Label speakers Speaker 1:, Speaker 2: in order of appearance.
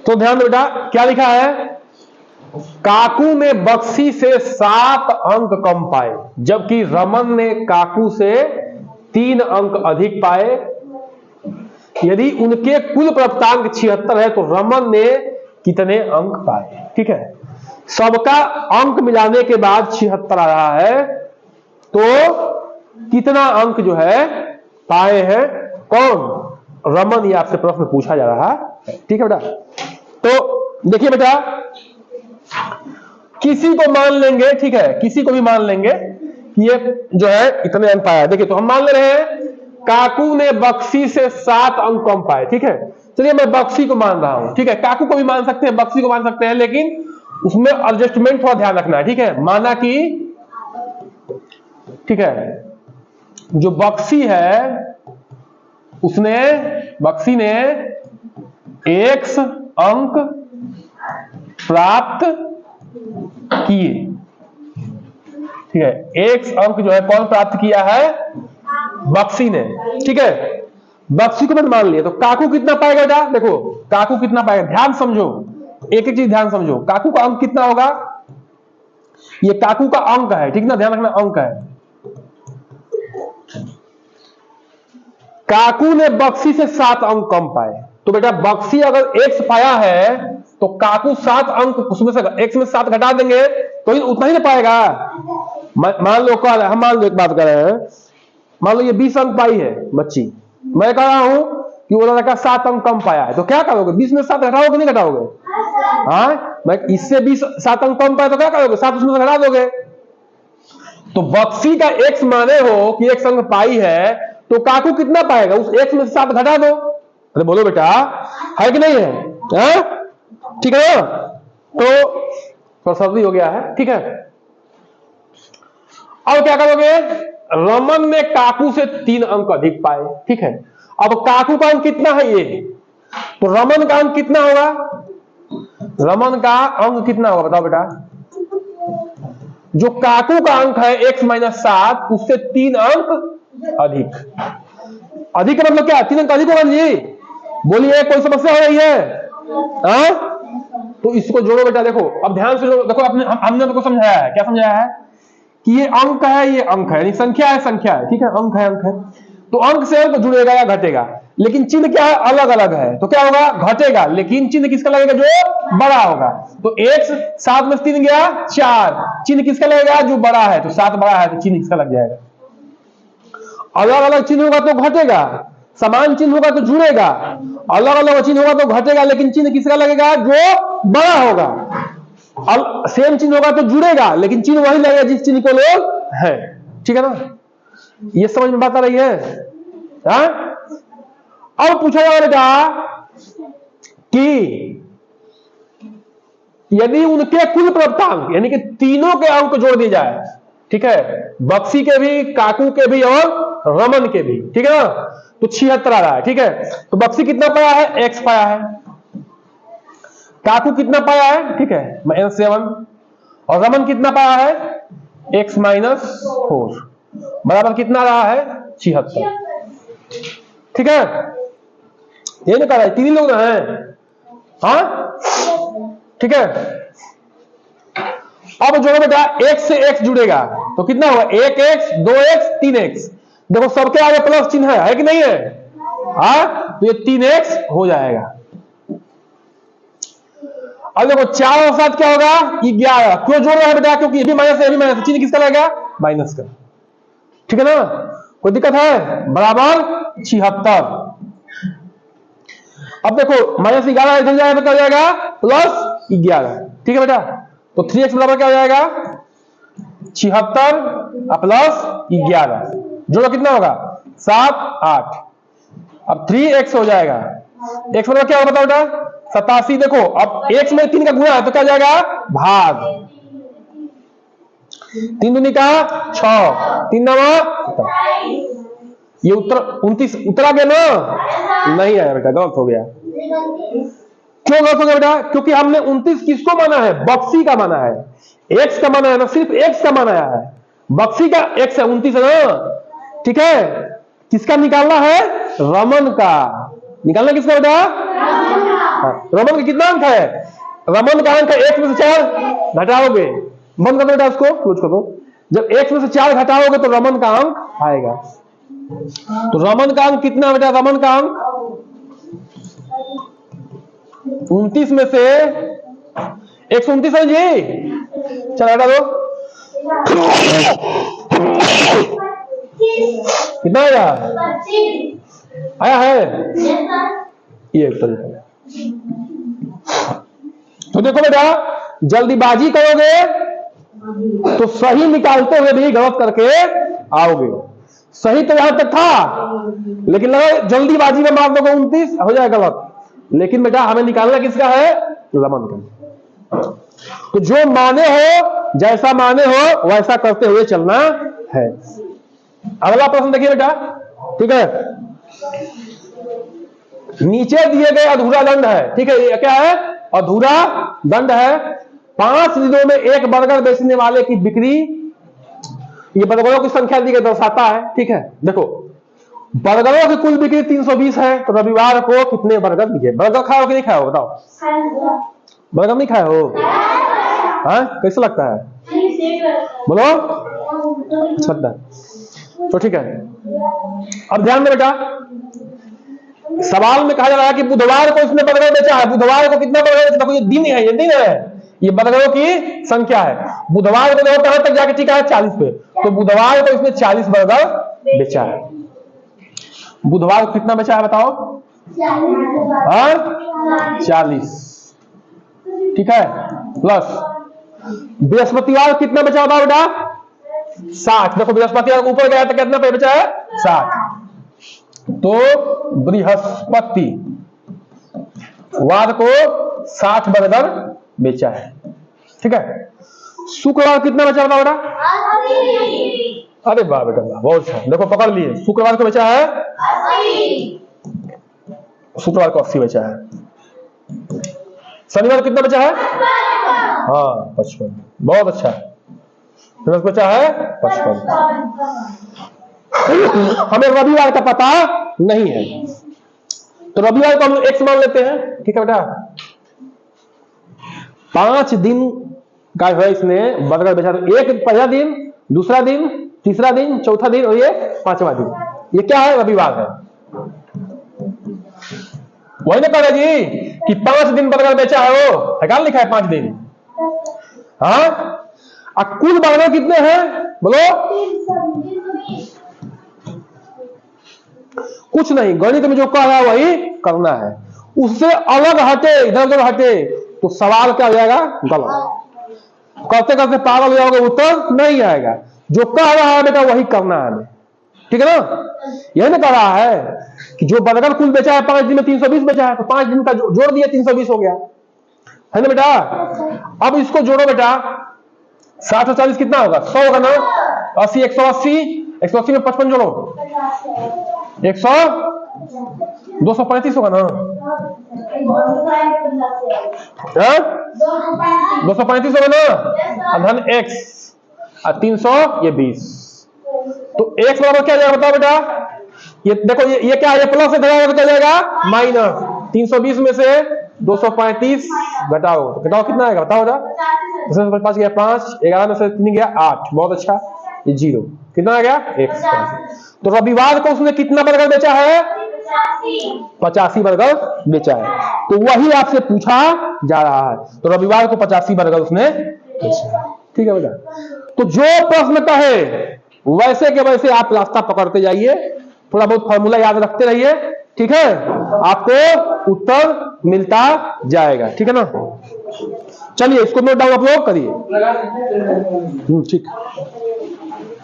Speaker 1: तो ध्यान दो बेटा, क्या लिखा है, काकू ने बक्सी से 7 अंक कम पाए, जबकि रमन ने काकू से 3 अंक अधिक पाए। यदि उनके कुल प्राप्तांक 76 है तो रमन ने कितने अंक पाए? ठीक है, सबका अंक मिलाने के बाद 76 आ रहा है, तो कितना अंक जो है पाए हैं कौन? रमन। ये आपसे प्रश्न पूछा जा रहा है। ठीक है बेटा, तो देखिए बेटा, किसी को मान लेंगे, ठीक है, किसी को भी मान लेंगे कि ये जो है इतने अंक पाया। देखिए, तो हम मान ले रहे हैं काकू ने बक्सी से 7 अंक कम पाए। ठीक है, चलिए मैं बक्सी को मान रहा हूं। ठीक है, काकू को भी मान सकते हैं, बक्सी को मान सकते हैं, लेकिन उसमें एडजस्टमेंट थोड़ा ध्यान रखना है। ठीक है, माना कि, ठीक है, जो बक्सी है उसने, बक्सी ने x अंक प्राप्त किए। ठीक है, x अंक जो है कौन प्राप्त किया है? बक्सी ने। ठीक है, बक्सी को मैंने मान लिया, तो काकू कितना पाएगा बेटा? देखो काकू कितना पाएगा, ध्यान समझो, एक एक चीज ध्यान समझो। काकू का अंक कितना होगा? ये काकू का अंक है, ठीक ना, ध्यान रखना, अंक है। काकू ने बक्सी से 7 अंक कम पाए, तो बेटा बक्सी अगर x पाया है तो काकू 7 अंक, उसमें से x में 7 घटा देंगे तो उतना ही ना पाएगा। मान लो हम मान लो एक बात कर रहे हैं, मान लो ये 20 अंक पाई है बच्ची, मैं कह रहा हूं कि वो लड़का 7 अंक कम पाया है, तो क्या करोगे? 20 में 7 घटाओगे कि नहीं घटाओगे? हाँ, मैं इससे 7 अंक कम पाया तो क्या करोगे? 7 उसमें से घटा दोगे। तो बक्सी का x माने हो कि x अंक पाई है, तो काकू कितना पाएगा? उस x में से 7 घटा दो। अरे बोलो बेटा, है कि नहीं है? ठीक है, तो सर्दी हो गया है। ठीक है, अब क्या करोगे? रमन ने काकू से 3 अंक अधिक पाए। ठीक है, अब काकू का अंक कितना है ये, तो रमन का अंक कितना होगा? रमन का अंक कितना होगा बताओ बेटा? जो काकू का अंक है x - 7, उससे 3 अंक अधिक। अधिक का मतलब क्या? 3 अंक अधिक होगा जी। बोलिए, कोई समस्या हो रही है? तो इसको जोड़ो बेटा। देखो अब ध्यान से जोड़ो। देखो हमने आपको समझाया है, क्या समझाया है कि ये अंक है, ये अंक है, यानी संख्या है, संख्या है। ठीक है, अंक है, अंक है, तो अंक से अंक जुड़ेगा या घटेगा, लेकिन चिन्ह क्या है? अलग अलग है, तो क्या होगा? घटेगा, लेकिन चिन्ह किसका लगेगा? जो बड़ा होगा। तो x 7 में 3 गया 4, चिन्ह किसका लगेगा? जो बड़ा है, तो 7 बड़ा है तो चिन्ह किसका लग जाएगा? अलग अलग चिन्ह होगा तो घटेगा, समान चिन्ह होगा तो जुड़ेगा, अलग अलग चिन्ह होगा तो घटेगा, लेकिन चिन्ह किसका लगेगा? जो बड़ा होगा। सेम चिन्ह होगा तो जुड़ेगा, लेकिन चिन्ह वही लगेगा जिस चिन्ह को लोग है। ठीक है ना, ये समझ में बात आ रही है? अब पूछा जा बेटा कि यदि उनके कुल प्राप्तांक, यानी कि तीनों के अंक जोड़ दिए जाए, ठीक है, बक्सी के भी, काकू के भी और रमन के भी, ठीक है ना, तो 76 आ रहा है। ठीक है, तो बक्सी कितना पाया है? x पाया है। काकू कितना पाया है? ठीक है, -7, और रमन कितना पाया है? x - 4 बराबर कितना रहा है? 76। ठीक है, ये नहीं कह रहा है, 3 लोग हैं। हाँ, ठीक है, अब जोड़ो बेटा, x से x जुड़ेगा तो कितना होगा? 1x 2x 3x। देखो सबके आगे प्लस चिन्ह है कि नहीं है? हाँ, तो ये 3x हो जाएगा। अब देखो 4 और 7 क्या होगा? 11। क्यों जोड़ रहा है बेटा? क्योंकि ये भी माइनस है, ये भी माइनस है, चिन्ह किसका लगेगा? माइनस का। ठीक है ना, कोई दिक्कत है? बराबर 76। अब देखो -11 इधर जाएगा तो क्या हो जाएगा? +11। ठीक है बेटा, तो 3x बराबर क्या हो जाएगा? 76 प्लस 11, जोड़ो कितना होगा? 7 8। अब 3x हो जाएगा। x बराबर क्या होगा बताओ बेटा? 87। देखो अब x में 3 का गुणा है तो क्या हो जाएगा? भाग। 3 दूनी का 6, 3 9, ये उत्तर 29 उतरा गया ना? नहीं आया बेटा, गलत हो गया। क्यों गलत हो गया बेटा? क्योंकि हमने 29 किसको माना है? बक्सी का माना है, x का माना है ना, सिर्फ x का माना है। बक्सी का x है 29 है ना। ठीक है, किसका निकालना है? रमन का। निकालना किसका बेटा? रमन का कितना अंक है? रमन का अंक है 1 में से 4 घटाओगे, बंद कर दो बेटा उसको, क्लोज कर दो। जब 1 में से 4 घटाओगे तो रमन का अंक आएगा। तो रमन का अंक कितना बेटा? रमन का अंक 29 में से 129 है जी। चल हटा दो, कितना आया? आया है ये उत्तर। तो देखो बेटा, जल्दीबाजी करोगे तो सही निकालते हुए भी गलत करके आओगे। सही तो यहां तक था, लेकिन लगा जल्दीबाजी में मार दोगे 29, हो जाए गलत। लेकिन बेटा हमें निकालना किसका है? रमन का। तो जो माने हो, जैसा माने हो वैसा करते हुए चलना है। अगला प्रश्न देखिए बेटा, ठीक है। नीचे दिए गए अधूरा दंड है, ठीक है। ये क्या है? अधूरा दंड है। 5 दिनों में एक बर्गर बेचने वाले की बिक्री, ये बर्गरों की संख्या दी गई दर्शाता है, ठीक है। देखो, बर्गरों की कुल बिक्री 320 है, तो रविवार को कितने बर्गर दिए? बर्गर खाओ कि नहीं खाओ? बताओ। बर्गर नहीं खाए हो? हाँ, कैसा लगता है? बोलो, अच्छा लगता है। तो ठीक है, अब ध्यान में बेटा, सवाल में कहा जा रहा है कि बुधवार को इसने बर्गर बेचा है। बुधवार को कितना बर्गर बेचा? देखो ये दिन है, ये दिन है, ये बर्गरों की संख्या है। बुधवार को देखो कहां तक जाके टिका है? 40 पे। तो बुधवार को इसने 40 बर्गर बेचा है। बुधवार को कितना बेचा है बताओ? 40, ठीक है। प्लस बृहस्पतिवार कितना बेचा बताओ बेटा? 60। देखो बृहस्पतिवार को ऊपर गया तो कितना पे बेचा है? 60। तो बृहस्पति वार को 60 बर्गर बेचा है, ठीक है। शुक्रवार कितना बेचा बताओ बेटा? अरे वाह बेटा वाह, बहुत अच्छा। देखो पकड़ लिए, शुक्रवार को बेचा है 80। शुक्रवार को 80 बेचा है। शनिवार कितना बेचा है? हाँ 55, बहुत अच्छा। बचा है 55। हमें रविवार का पता नहीं है, तो रविवार को हम x मान लेते हैं, ठीक है बेटा। 5 दिन का है इसने बर्गर बेचा। तो एक पहला दिन, दूसरा दिन, तीसरा दिन, चौथा दिन और ये 5वां दिन, ये क्या है? रविवार है। वही ना कह जी कि 5 दिन बर्गर बेचा है, वो निकाल लिखा है 5 दिन। हाँ, कुल बर्गर कितने हैं बोलो? कुछ नहीं, गणित में जो कह रहा है वही करना है। उससे अलग हटे, इधर उधर हटे तो सवाल क्या हो जाएगा? गलत। करते करते पागल हो जाओगे, उत्तर नहीं आएगा। जो कह रहा है बेटा वही करना है हमें, ठीक है ना। यही ना कह रहा है कि जो बर्गर कुल बेचा है 5 दिन में 320 बेचा है, तो 5 दिन का जोड़ दिया 320 हो गया, है ना बेटा। अब इसको जोड़ो बेटा, 60 और 40 कितना होगा? 100 होगा ना। 80, 180, 180 में 55 जोड़ो, 100, 235 होगा ना। 235 होगा ना। धन x और 300 ये 20। तो x बराबर क्या जाएगा बताओ बेटा? ये देखो, ये क्या है? ये प्लस से घटाओ तो क्या जाएगा? माइनस। 320 में से 235 घटाओ, घटाओ कितना आएगा बताओ बेटा? 5 गया 5, 11 में से 3 गया 8, बहुत अच्छा। ये 0 कितना आ गया? x। तो रविवार को उसने कितना बर्गर बेचा है? 85 बर्गर बेचा है। तो वही आपसे पूछा जा रहा है। तो रविवार को 85 बर्गर उसने बेचा है, ठीक है बेटा। तो जो प्रश्न कहे वैसे के वैसे आप रास्ता पकड़ते जाइए, थोड़ा बहुत फॉर्मूला याद रखते रहिए, ठीक है। आपको उत्तर मिलता जाएगा, ठीक है ना। चलिए इसको नोट डाउन आप लोग करिए, ठीक।